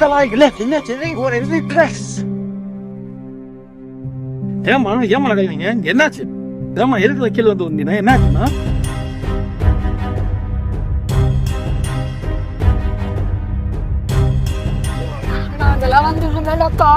like left in that thing. What is it? Press. ஏமா நடக்கிறீங்க? என்னாச்சு? ஏமா எதுக்கு வக்கீல் வந்து வந்தீங்கன்னா என்னாச்சுன்னா? நான் அதெல்லாம் வந்து இல்லக்கா.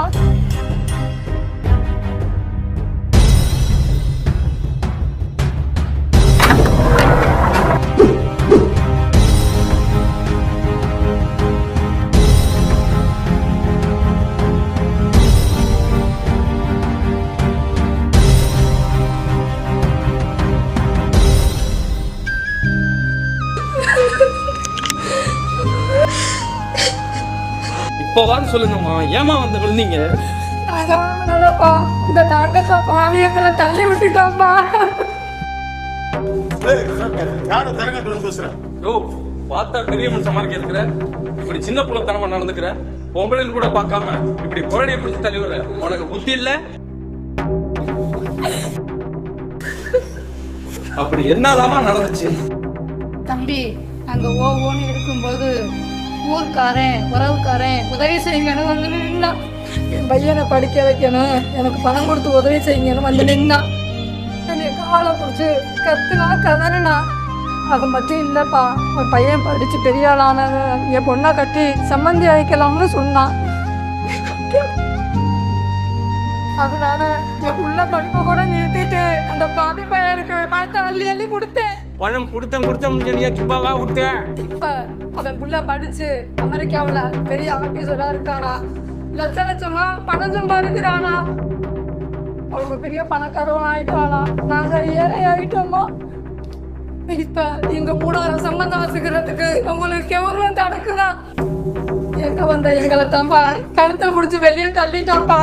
இப்போ வான்னு சொல்லுங்கம்மா, ஏமா வந்து விழுந்தீங்க? இந்த நாட்டத்தை பாவியங்களை தள்ளி விட்டுட்டோம்மா. பார்த்தா பெரிய மனுஷன் மாதிரி இருக்கிற, இப்படி சின்ன புள்ளத்தனமா நடந்துக்கிற, பொம்பளைன்னு கூட பார்க்காம இப்படி குழந்தைய பிடிச்சி தள்ளி விடுற, உனக்கு புத்தி இல்ல? அப்படி என்னதாமா நடந்துச்சு? தம்பி, அங்க ஓன்னு இருக்கும்போது ஊர்க்காரன் உறவுக்காரன் உதவி செய்யுங்கன்னு வந்து நின்னா. என் பையனை படிக்க வைக்கணும், எனக்கு பணம் கொடுத்து உதவி செய்யுங்கன்னு வந்து நின்னா. என் காலை பிடிச்சி கத்துனா கதறினா. அது மட்டும் இல்லைப்பா, உன் பையன் படித்து பெரிய ஆளான என் பொண்ணை கட்டி சம்மந்தி அழைக்கலாம்னு சொன்னான். அதனால என் உள்ள படிப்பை கூட நிறுத்திட்டு அந்த பாதி பையனுக்கு பணத்தை அள்ளி அள்ளி கொடுத்தேன். பணம் கொடுத்தேன். இப்ப அவன் புள்ள படிச்சு அமெரிக்காவுல பெரிய ஆபீசரா இருக்கானா, லட்சமா பணம் சம்பாதிக்கிறானா, அவங்க பெரிய பணக்காரவன் ஆயிட்டானா, நாங்க ஏழை ஆயிட்டோமா. இப்ப எங்க கூட சம்பந்தம் வச்சுக்கிறதுக்கு உங்களுக்கு எவ்வளவு தடுக்குதா? எங்க வந்த எங்களை தான்ப்பா கழுத்தை முடிச்சு வெளியே தள்ளிட்டோம்ப்பா.